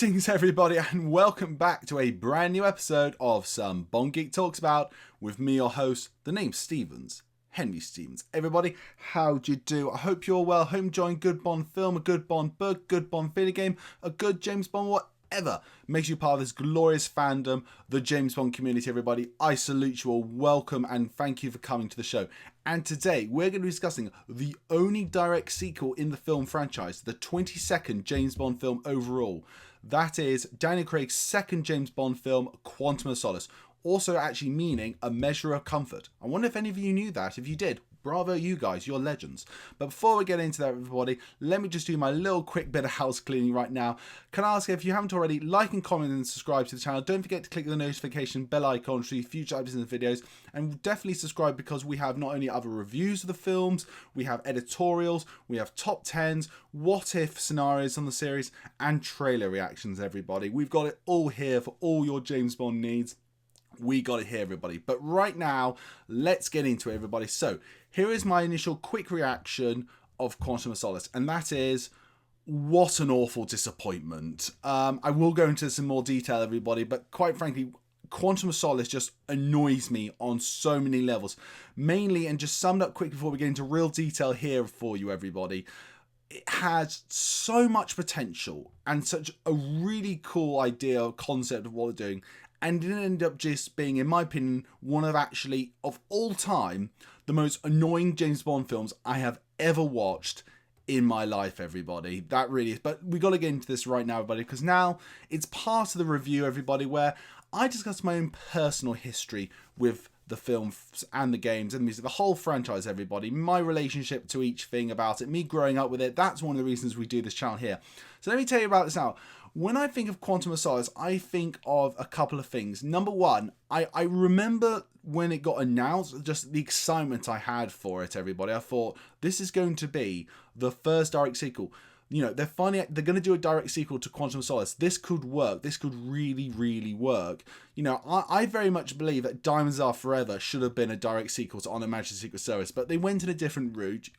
Greetings everybody and welcome back to a brand new episode of Some Bond Geek Talks About with me, your host, the name's Stevens, Henry Stevens. Everybody, how'd you do? I hope you're well. Hope you're enjoying a good Bond film, a good Bond book, good Bond video game, a good James Bond, whatever makes you part of this glorious fandom, the James Bond community. Everybody, I salute you all, welcome and thank you for coming to the show. And today we're going to be discussing the only direct sequel in the film franchise, the 22nd James Bond film overall. That is Daniel Craig's second James Bond film, Quantum of Solace. Also actually meaning a measure of comfort. I wonder if any of you knew that. If you did, bravo you guys, you're legends. But before we get into that, everybody, let me just do my little quick bit of house cleaning right now. Can I ask if you haven't already, like and comment and subscribe to the channel. Don't forget to click the notification bell icon to see future episodes and videos. And definitely subscribe because we have not only other reviews of the films, we have editorials, we have top 10s, what if scenarios on the series, and trailer reactions, everybody. We've got it all here for all your James Bond needs. We got it here, everybody. But right now, let's get into it, everybody. So, here is my initial quick reaction of Quantum of Solace. And that is, what an awful disappointment. I will go into some more detail, everybody. But quite frankly, Quantum of Solace just annoys me on so many levels. Mainly, and just summed up quick before we get into real detail here for you, everybody. It has so much potential and such a really cool idea, concept of what they're doing. And it ended up just being, in my opinion, one of actually, of all time, the most annoying James Bond films I have ever watched in my life, everybody. That really is. But we got to get into this right now, everybody, because now it's part of the review, everybody, where I discuss my own personal history with the films and the games and the music, the whole franchise, everybody, my relationship to each thing about it, me growing up with it. That's one of the reasons we do this channel here. So let me tell you about this now. When I think of Quantum of Solace, I think of a couple of things. Number one, I remember when it got announced, just the excitement I had for it, everybody. I thought, this is going to be the first direct sequel. You know, they're going to do a direct sequel to Quantum of Solace. This could work. This could really, really work. You know, I very much believe that Diamonds Are Forever should have been a direct sequel to On Her Majesty's Secret Service, but they went in a different route.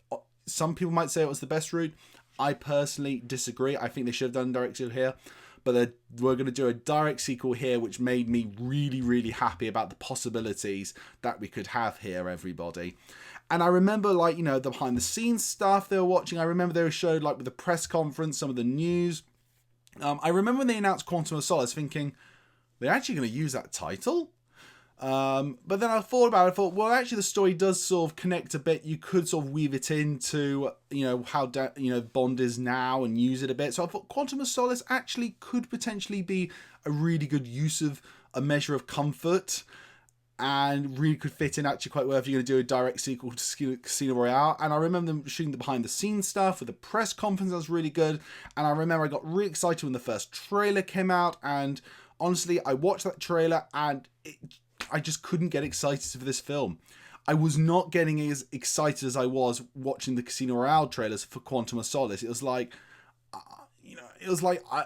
Some people might say it was the best route. I personally disagree. I think they should have done a direct sequel here, but we're going to do a direct sequel here, which made me really, really happy about the possibilities that we could have here, everybody. And I remember, like, you know, the behind the scenes stuff they were watching. I remember they were showed, like, with the press conference, some of the news. I remember when they announced Quantum of Solace thinking, they're actually going to use that title? But then I thought about it, I thought, well, actually the story does sort of connect a bit. You could sort of weave it into, you know, how, Bond is now and use it a bit. So I thought Quantum of Solace actually could potentially be a really good use of a measure of comfort and really could fit in actually quite well if you're going to do a direct sequel to Casino Royale. And I remember them shooting the behind the scenes stuff with the press conference. That was really good. And I remember I got really excited when the first trailer came out. And honestly, I watched that trailer and I just couldn't get excited for this film. I was not getting as excited as I was watching the Casino Royale trailers for Quantum of Solace. It was like,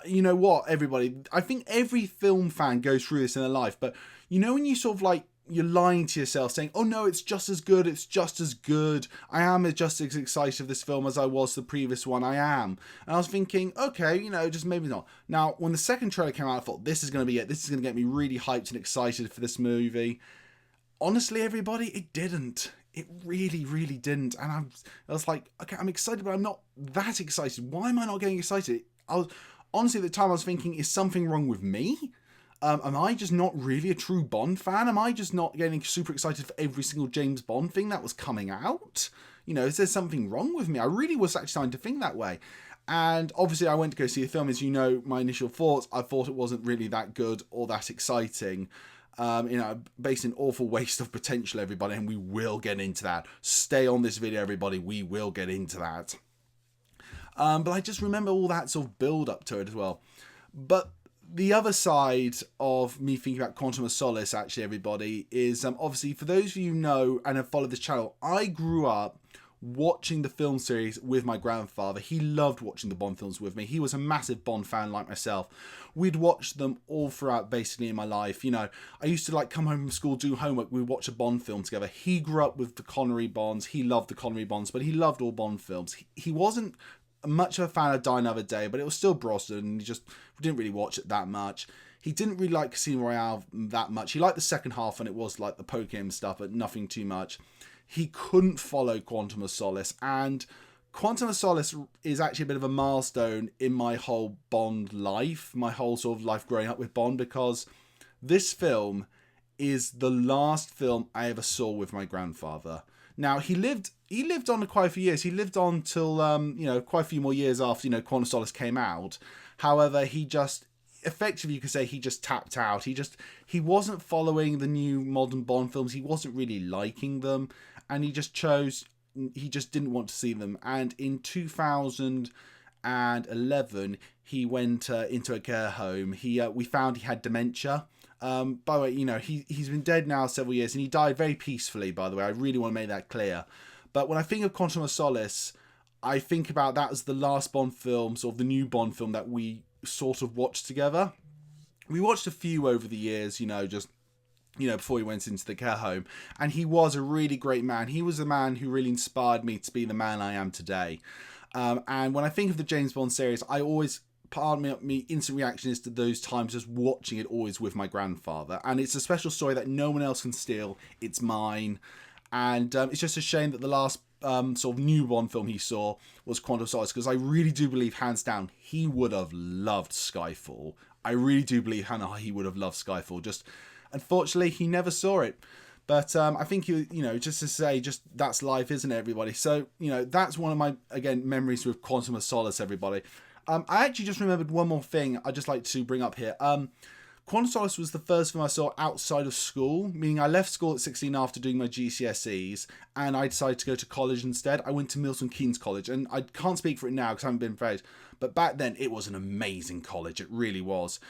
you know what, everybody, I think every film fan goes through this in their life, but you know when you sort of like, you're lying to yourself saying, oh no, it's just as good, it's just as good. I am just as excited for this film as I was the previous one, I am. And I was thinking, okay, you know, just maybe not. Now, when the second trailer came out, I thought, this is going to be it. This is going to get me really hyped and excited for this movie. Honestly, everybody, it didn't. It really, really didn't. And I was like, okay, I'm excited, but I'm not that excited. Why am I not getting excited? Honestly, at the time I was thinking, is something wrong with me? Am I just not really a true Bond fan? Am I just not getting super excited for every single James Bond thing that was coming out? You know, is there something wrong with me? I really was actually starting to think that way. And obviously I went to go see the film. As you know, my initial thoughts, I thought it wasn't really that good or that exciting. You know, based an awful waste of potential, everybody, and we will get into that. Stay on this video, everybody. We will get into that. But I just remember all that sort of build up to it as well. But the other side of me thinking about Quantum of Solace, actually, everybody, is obviously, for those of you who know and have followed this channel, I grew up watching the film series with my grandfather. He loved watching the Bond films with me. He was a massive Bond fan like myself. We'd watch them all throughout basically in my life. You know, I used to like come home from school, do homework, we'd watch a Bond film together. He grew up with the Connery Bonds. He loved the Connery Bonds, but he loved all Bond films. He wasn't much of a fan of Die Another Day, but it was still Brosnan, and we didn't really watch it that much. He didn't really like Casino Royale that much. He liked the second half, and it was like the poke game stuff, but nothing too much. He couldn't follow Quantum of Solace, and Quantum of Solace is actually a bit of a milestone in my whole Bond life, my whole sort of life growing up with Bond, because this film is the last film I ever saw with my grandfather. Now, he lived on quite a few years. He lived on till, quite a few more years after, Quantum of Solace came out. However, effectively, you could say he just tapped out. He wasn't following the new modern Bond films. He wasn't really liking them. And he just didn't want to see them. And in 2011, he went into a care home. We found he had dementia. By the way, he's been dead now several years, and he died very peacefully, by the way. I really want to make that clear. But when I think of Quantum of Solace, I think about that as the last Bond film, sort of the new Bond film that we sort of watched together. We watched a few over the years, before he went into the care home. And he was a really great man. He was the man who really inspired me to be the man I am today. And when I think of the James Bond series, part of me instant reaction is to those times just watching it always with my grandfather. And it's a special story that no one else can steal. It's mine. And it's just a shame that the last sort of new Bond film he saw was Quantum of Solace, because I really do believe, hands down, he would have loved Skyfall. I really do believe he would have loved Skyfall. Just unfortunately, he never saw it. But I think, just to say, just that's life, isn't it, everybody? So, that's one of my, again, memories with Quantum of Solace, everybody. I actually just remembered one more thing I'd just like to bring up here. Quantum of Solace was the first film I saw outside of school, meaning I left school at 16 after doing my GCSEs, and I decided to go to college instead. I went to Milton Keynes College, and I can't speak for it now because I haven't been phased, but back then it was an amazing college. It really was.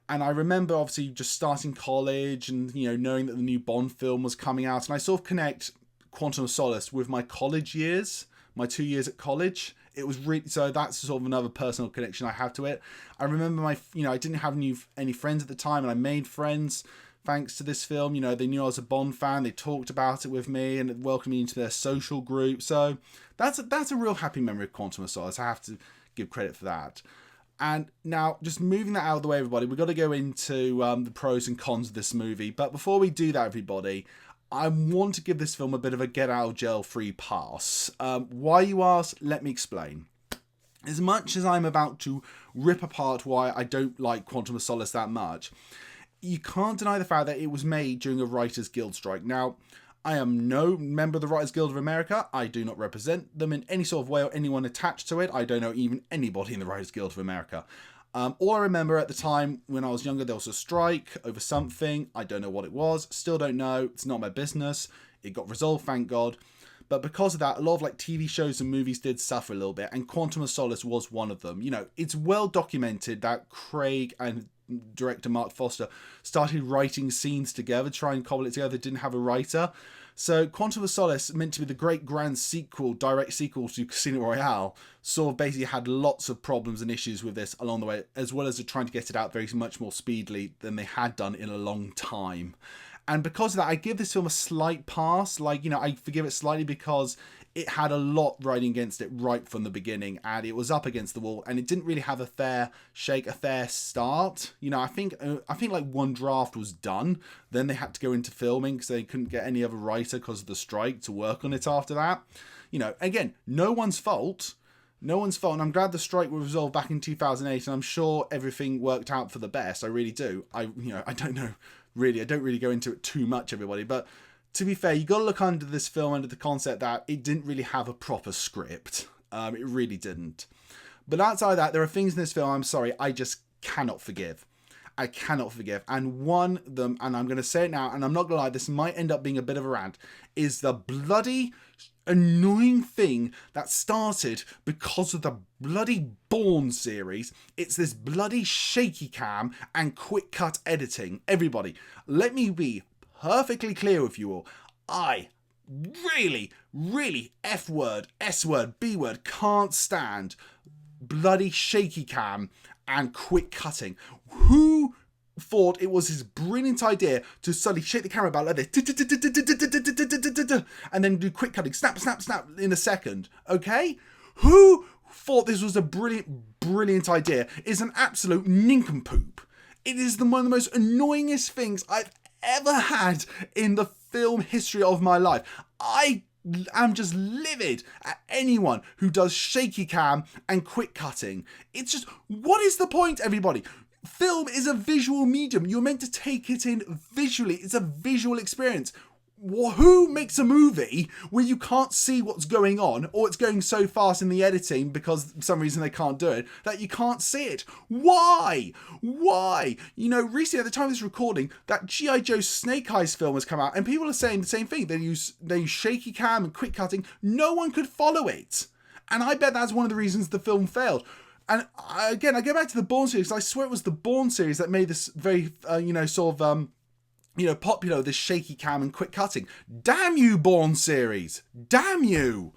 And I remember obviously just starting college and, knowing that the new Bond film was coming out, and I sort of connect Quantum of Solace with my college years, my 2 years at college. It was really, so that's sort of another personal connection I have to it. I remember I didn't have any friends at the time, and I made friends thanks to this film. They knew I was a Bond fan. They talked about it with me and welcomed me into their social group. So that's a real happy memory of Quantum of Solace. I have to give credit for that. And now, just moving that out of the way, everybody, we've got to go into the pros and cons of this movie. But before we do that, everybody, I want to give this film a bit of a get-out-of-jail-free pass. Why, you ask? Let me explain. As much as I'm about to rip apart why I don't like Quantum of Solace that much, you can't deny the fact that it was made during a Writers Guild strike. Now, I am no member of the Writers Guild of America. I do not represent them in any sort of way or anyone attached to it. I don't know even anybody in the Writers Guild of America. All I remember at the time when I was younger, there was a strike over something. I don't know what it was. Still don't know. It's not my business. It got resolved, thank God. But because of that, a lot of TV shows and movies did suffer a little bit, and Quantum of Solace was one of them. It's well documented that Craig and director Mark Foster started writing scenes together, trying to cobble it together, didn't have a writer. So Quantum of Solace, meant to be the great grand sequel, direct sequel to Casino Royale, sort of basically had lots of problems and issues with this along the way, as well as trying to get it out very much more speedily than they had done in a long time. And because of that, I give this film a slight pass. I forgive it slightly because it had a lot riding against it right from the beginning, and it was up against the wall, and it didn't really have a fair shake, a fair start. I think one draft was done. Then they had to go into filming because they couldn't get any other writer because of the strike to work on it after that. Again, no one's fault. No one's fault, and I'm glad the strike was resolved back in 2008, and I'm sure everything worked out for the best. I really do. I don't know. Really, I don't really go into it too much, everybody, but to be fair, you got to look under this film under the concept that it didn't really have a proper script. It really didn't. But outside of that, there are things in this film, I'm sorry, I just cannot forgive. I cannot forgive. And one of them, and I'm going to say it now, and I'm not going to lie, this might end up being a bit of a rant, is the bloody annoying thing that started because of the bloody Bourne series. It's this bloody shaky cam and quick cut editing. Everybody, let me be perfectly clear with you all. I really, really F-word, S-word, B-word can't stand bloody shaky cam and quick cutting. Who thought it was his brilliant idea to suddenly shake the camera about like this and then do quick cutting, snap, snap, snap in a second? Okay? Who thought this was a brilliant idea is an absolute nincompoop. It is one of the most annoyingest things I've ever had in the film history of my life. I'm just livid at anyone who does shaky cam and quick cutting. It's just, what is the point, everybody? Film is a visual medium. You're meant to take it in visually. It's a visual experience. Who makes a movie where you can't see what's going on, or it's going so fast in the editing because for some reason they can't do it that you can't see it? Why? You know, recently at the time of this recording, that G.I. Joe Snake Eyes film has come out, and people are saying the same thing. They use shaky cam and quick cutting. No one could follow it, and I bet that's one of the reasons the film failed. And again, I go back to the Bourne series. I swear it was the Bourne series that made this very, popular, this shaky cam and quick cutting. Damn you, Bourne series. Damn you.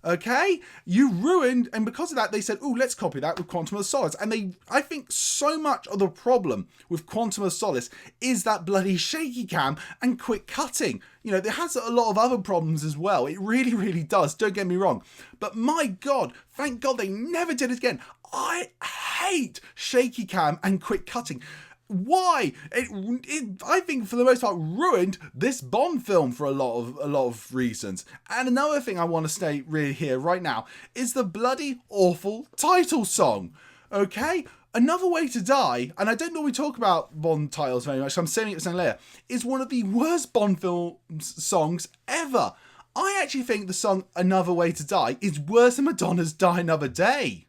Okay? You ruined, and because of that, they said, let's copy that with Quantum of Solace. And I think so much of the problem with Quantum of Solace is that bloody shaky cam and quick cutting. You know, it has a lot of other problems as well. It really, really does. Don't get me wrong. But my God, thank God they never did it again. I hate shaky cam and quick cutting. Why? It I think for the most part ruined this Bond film for a lot of reasons. And another thing I want to state really here right now is the bloody awful title song. Okay? Another Way to Die, and I don't normally talk about Bond titles very much, so I'm saving it for something later, is one of the worst Bond film songs ever. I actually think the song Another Way to Die is worse than Madonna's Die Another Day.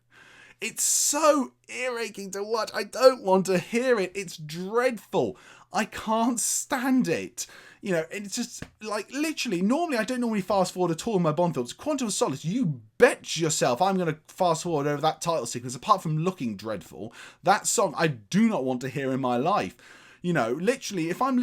It's so earache to watch. I don't want to hear it. It's dreadful. I can't stand it. You know, it's just like literally, normally I don't normally fast forward at all in my Bond films. Quantum of Solace, you bet yourself I'm going to fast forward over that title sequence. Apart from looking dreadful, that song I do not want to hear in my life. You know, literally, if I'm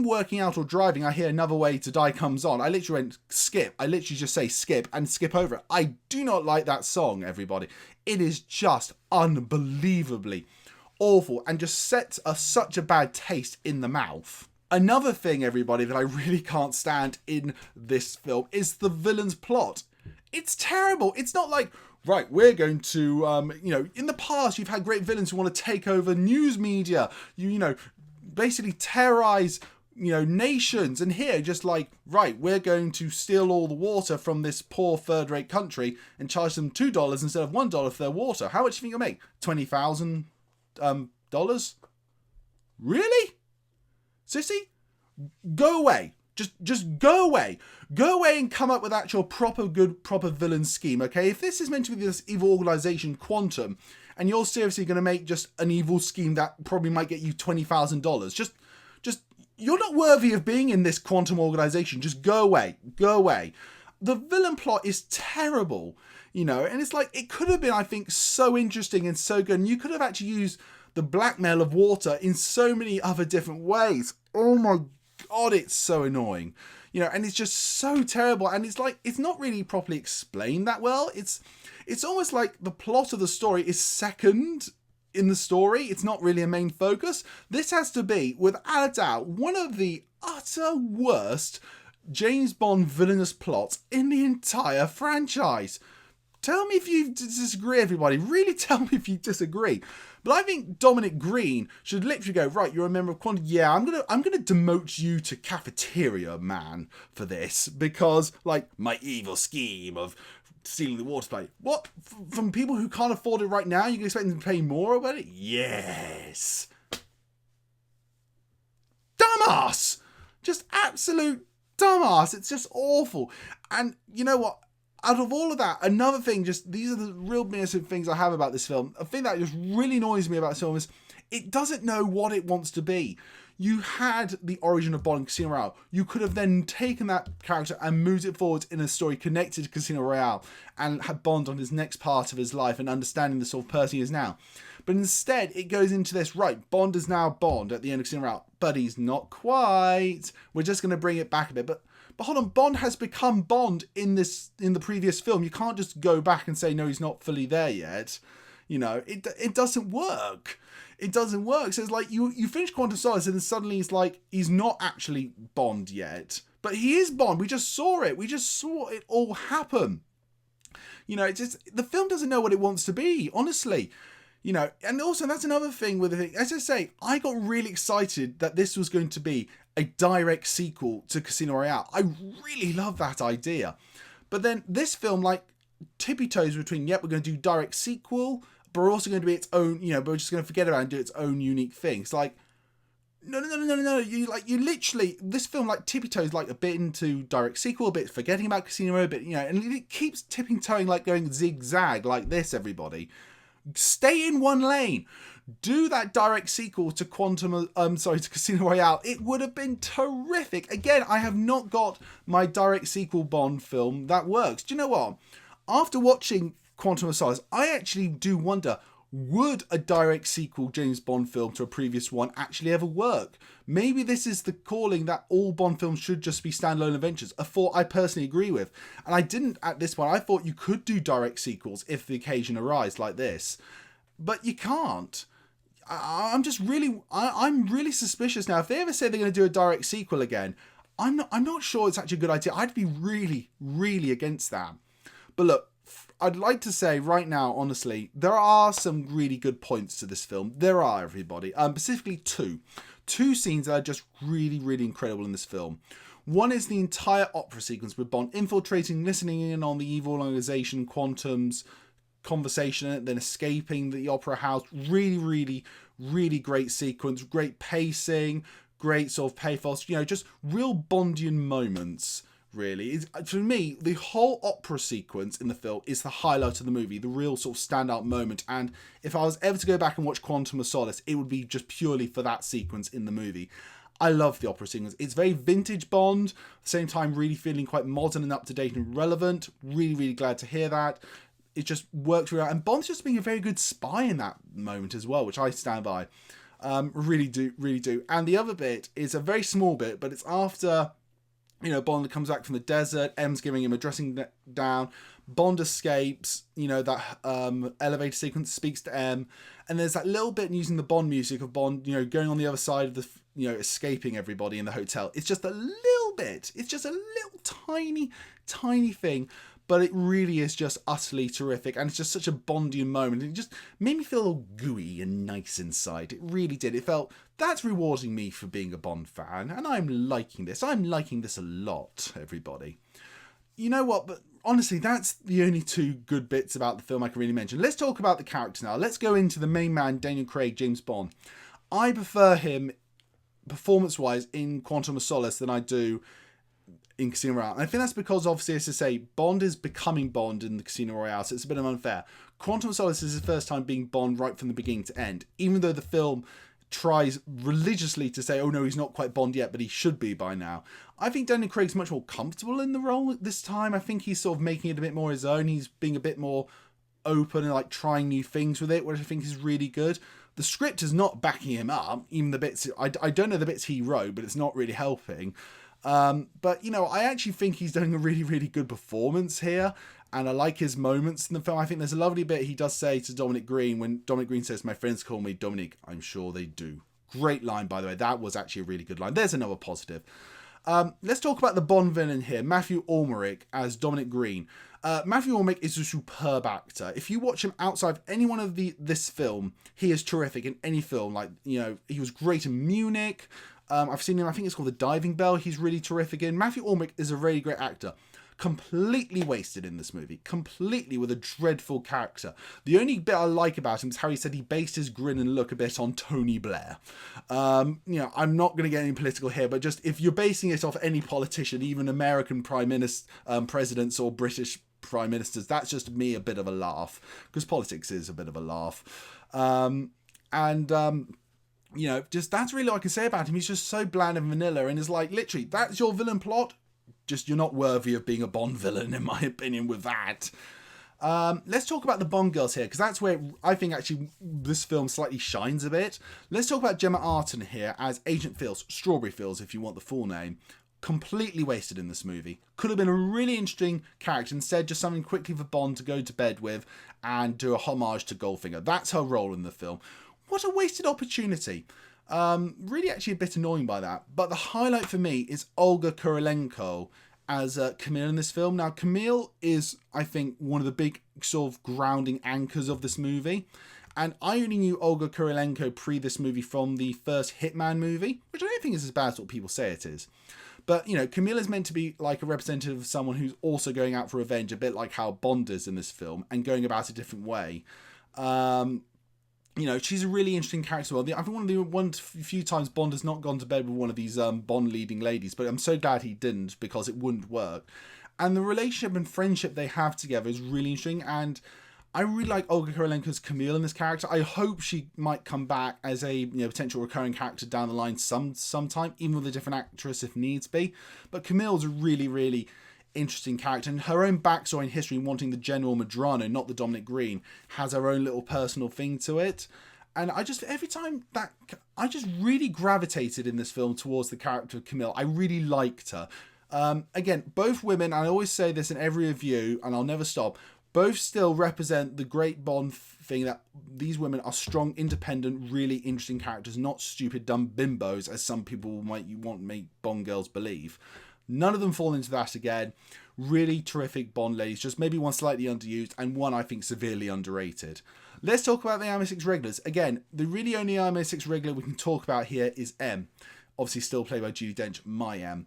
working out or driving, I hear Another Way to Die comes on, I literally went skip. I literally just say skip and skip over it. I do not like that song, everybody. It is just unbelievably awful and just sets such a bad taste in the mouth. Another thing, everybody, that I really can't stand in this film is the villain's plot. It's terrible. It's not like, right, we're going to, in the past, you've had great villains who want to take over news media, basically terrorize, nations. And here, just like, right, we're going to steal all the water from this poor third-rate country and charge them $2 instead of $1 for their water. How much do you think you'll make? $20,000? Really? Sissy? Go away. Just go away. Go away and come up with actual proper villain scheme, okay? If this is meant to be this evil organization, Quantum, and you're seriously going to make just an evil scheme that probably might get you $20,000, just you're not worthy of being in this Quantum organization. Just go away. Go away. The villain plot is terrible, and it's like, it could have been, I think, so interesting and so good, and you could have actually used the blackmail of water in so many other different ways. Oh my God, it's so annoying, and it's just so terrible. And it's like, it's not really properly explained that well. It's almost like the plot of the story is second in the story. It's not really a main focus. This has to be, without a doubt, one of the utter worst James Bond villainous plots in the entire franchise. Tell me if you disagree, everybody. Really tell me if you disagree. But I think Dominic Greene should literally go, right, you're a member of Quantum. Yeah, I'm gonna demote you to cafeteria man for this, because, like, my evil scheme of stealing the water supply. What? From people who can't afford it right now, you can expect them to pay more about it? Yes. Dumbass! Just absolute dumbass. It's just awful. And you know what? Out of all of that, another thing, these are the real massive things I have about this film. A thing that just really annoys me about this film is it doesn't know what it wants to be. You had the origin of Bond in Casino Royale. You could have then taken that character and moved it forward in a story connected to Casino Royale and had Bond on his next part of his life and understanding the sort of person he is now. But instead, it goes into this, right, Bond is now Bond at the end of Casino Royale, but he's not quite. We're just going to bring it back a bit. But hold on, Bond has become Bond in the previous film. You can't just go back and say, no, he's not fully there yet. It doesn't work. It doesn't work. So it's like you finish Quantum of Solace and then suddenly it's like he's not actually Bond yet. But he is Bond. We just saw it. We just saw it all happen. You know, it's just, the film doesn't know what it wants to be, honestly. You know, and also that's another thing with it. As I say, I got really excited that this was going to be a direct sequel to Casino Royale. I really love that idea. But then this film, like, tippy-toes between, yep, we're going to do direct sequel, but we're also going to be its own, you know, but we're just going to forget about it and do its own unique thing. It's like, no. You literally, this film, like, tippy-toes, like, a bit into direct sequel, a bit forgetting about Casino Royale, a bit, you know, and it keeps tipping-toeing, like, going zigzag like this, everybody. Stay in one lane. Do that direct sequel to to Casino Royale. It would have been terrific. Again, I have not got my direct sequel Bond film that works. Do you know what? After watching Quantum of Solace, I actually do wonder, would a direct sequel James Bond film to a previous one actually ever work? Maybe this is the calling that all Bond films should just be standalone adventures, a thought I personally agree with. And I didn't at this point. I thought you could do direct sequels if the occasion arises like this. But you can't. I'm really suspicious now. If they ever say they're going to do a direct sequel again, I'm not sure it's actually a good idea. I'd be really against that. But look, I'd like to say right now, honestly, there are some really good points to this film. There are, everybody. Specifically two scenes that are just really incredible in this film. One is the entire opera sequence with Bond infiltrating, listening in on the evil organization Quantum's conversation, then escaping the opera house. Really great sequence, great pacing, great sort of pathos, you know, just real Bondian moments. Really, for me, the whole opera sequence in the film is the highlight of the movie, the real sort of standout moment. And if I was ever to go back and watch Quantum of Solace, it would be just purely for that sequence in the movie. I love the opera sequence. It's very vintage Bond, at the same time really feeling quite modern and up to date and relevant. Really glad to hear that. It just works throughout, and Bond's just being a very good spy in that moment as well, which I stand by. Really do. And the other bit is a very small bit, but it's after, you know, Bond comes back from the desert, M's giving him a dressing down, Bond escapes, you know, that elevator sequence, speaks to M, and there's that little bit using the Bond music of Bond, you know, going on the other side of the, you know, escaping everybody in the hotel. It's just a little bit. It's just a little tiny thing, but it really is just utterly terrific, and it's just such a Bondian moment. It just made me feel all gooey and nice inside. It really did. It felt, that's rewarding me for being a Bond fan, and I'm liking this. I'm liking this a lot, everybody. You know what, but honestly, that's the only two good bits about the film I can really mention. Let's talk about the characters now. Let's go into the main man, Daniel Craig, James Bond. I prefer him, performance-wise, in Quantum of Solace than I do in Casino Royale. And I think that's because, obviously, as I say, Bond is becoming Bond in the Casino Royale, so it's a bit unfair. Quantum of Solace is his first time being Bond right from the beginning to end, even though the film tries religiously to say, oh no, he's not quite Bond yet, but he should be by now. I think Daniel Craig's much more comfortable in the role this time. I think he's sort of making it a bit more his own. He's being a bit more open and like trying new things with it, which I think is really good. The script is not backing him up, even the bits, I don't know the bits he wrote, but it's not really helping. But, you know, I actually think he's doing a really good performance here, and I like his moments in the film. I think there's a lovely bit he does say to Dominic Greene when Dominic Greene says, "My friends call me Dominic, I'm sure they do." Great line, by the way. That was actually a really good line. There's another positive. Let's talk about the Bond villain here, Mathieu Amalric as Dominic Greene. Mathieu Amalric is a superb actor. If you watch him outside of any one of this film, he is terrific in any film. Like, you know, he was great in Munich. I've seen him, I think it's called The Diving Bell. He's really terrific in. Mathieu Amalric is a really great actor. Completely wasted in this movie. Completely with a dreadful character. The only bit I like about him is how he said he based his grin and look a bit on Tony Blair. You know, I'm not going to get any political here, but just if you're basing it off any politician, even American presidents or British prime ministers, that's just me a bit of a laugh. Because politics is a bit of a laugh. You know, just that's really all I can say about him. He's just so bland and vanilla, and is like, literally, that's your villain plot? Just, you're not worthy of being a Bond villain, in my opinion, with that. Let's talk about the Bond girls here, because that's where I think actually this film slightly shines a bit. Let's talk about Gemma Arterton here as Agent Fields, Strawberry Fields, if you want the full name. Completely wasted in this movie. Could have been a really interesting character. Instead, just something quickly for Bond to go to bed with and do a homage to Goldfinger. That's her role in the film. What a wasted opportunity. Really actually a bit annoying by that. But the highlight for me is Olga Kurylenko as Camille in this film. Now, Camille is, I think, one of the big sort of grounding anchors of this movie. And I only knew Olga Kurylenko pre this movie from the first Hitman movie, which I don't think is as bad as what people say it is. But, you know, Camille is meant to be like a representative of someone who's also going out for revenge, a bit like how Bond is in this film, and going about a different way. You know, she's a really interesting character. Well, I think one of the few times Bond has not gone to bed with one of these Bond leading ladies, but I'm so glad he didn't, because it wouldn't work. And the relationship and friendship they have together is really interesting, and I really like Olga Kurylenko's Camille in this character. I hope she might come back as a potential recurring character down the line sometime, even with a different actress if needs be. But Camille's a really, really interesting character, and her own backstory and history, wanting the General Medrano, not the Dominic Greene, has her own little personal thing to it. And I just really gravitated in this film towards the character of Camille. I really liked her. Again, both women, and I always say this in every review, and I'll never stop, both still represent the great Bond thing that these women are strong, independent, really interesting characters, not stupid, dumb bimbos, as some people might want to make Bond girls believe. None of them fall into that again. Really terrific Bond ladies, just maybe one slightly underused, and one I think severely underrated. Let's talk about the MI6 regulars. Again, the really only MI6 regular we can talk about here is M. Obviously still played by Judi Dench, my M.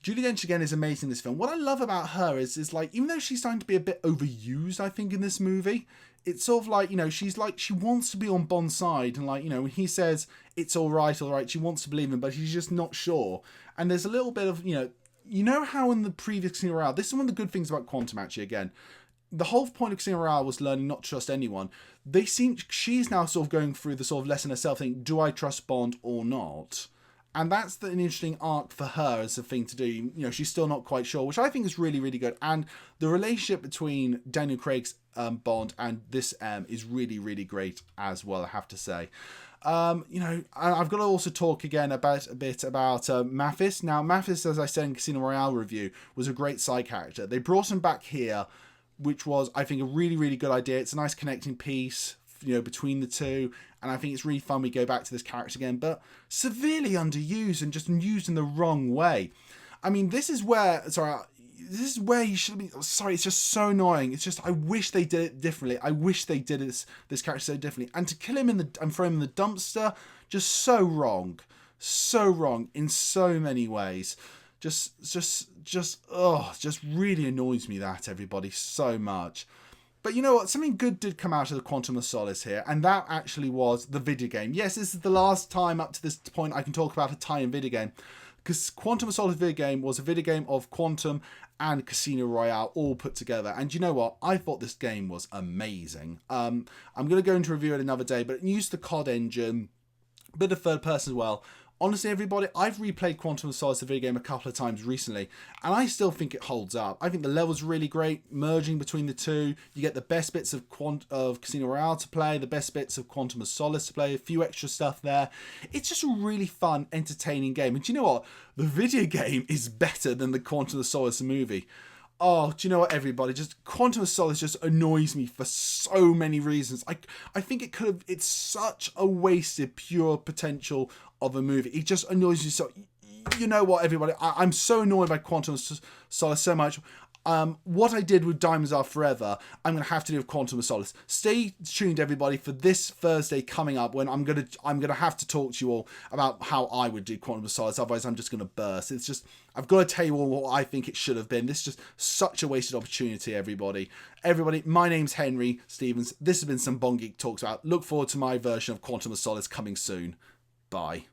Judi Dench, again, is amazing in this film. What I love about her is like, even though she's starting to be a bit overused, I think, in this movie, it's sort of like, she's like, she wants to be on Bond's side. And like, when he says, it's all right, she wants to believe him, but she's just not sure. And there's a little bit of, how in the previous Casino Royale, this is one of the good things about Quantum, actually, again. The whole point of Casino Royale was learning not to trust anyone. She's now sort of going through the sort of lesson herself, thinking, do I trust Bond or not? And that's an interesting arc for her as a thing to do. She's still not quite sure, which I think is really, really good. And the relationship between Daniel Craig's Bond and this M is really, really great as well, I have to say. I've got to also talk again a bit about Mathis. Now, Mathis, as I said in Casino Royale review, was a great side character. They brought him back here, which was, I think, a really, really good idea. It's a nice connecting piece, between the two. And I think it's really fun we go back to this character again, but severely underused and just used in the wrong way. I mean, this is where he should be. Sorry, it's just so annoying. It's just, I wish they did it differently. I wish they did this character so differently. And to kill him and throw him in the dumpster, just so wrong in so many ways. Just really annoys me, that, everybody, so much. But you know what? Something good did come out of the Quantum of Solace here, and that actually was the video game. Yes, this is the last time up to this point I can talk about a tie-in video game, because Quantum of Solace video game was a video game of Quantum and Casino Royale all put together. And you know what? I thought this game was amazing. I'm going to go into review it another day, but it used the COD engine, a bit of third person as well. Honestly, everybody, I've replayed Quantum of Solace, the video game, a couple of times recently, and I still think it holds up. I think the level's really great, merging between the two. You get the best bits of Casino Royale to play, the best bits of Quantum of Solace to play, a few extra stuff there. It's just a really fun, entertaining game. And do you know what? The video game is better than the Quantum of Solace movie. Oh, do you know what, everybody? Just Quantum of Solace just annoys me for so many reasons. I think it's such a wasted pure potential of a movie. It just annoys me so. You know what, everybody? I'm so annoyed by Quantum of Solace so much. What I did with Diamonds Are Forever, I'm going to have to do with Quantum of Solace. Stay tuned, everybody, for this Thursday coming up, when I'm going to have to talk to you all about how I would do Quantum of Solace. Otherwise, I'm just going to burst. It's just, I've got to tell you all what I think it should have been. This is just such a wasted opportunity, everybody. Everybody, my name's Henry Stevens. This has been some Bond Geek Talks About. Look forward to my version of Quantum of Solace coming soon. Bye.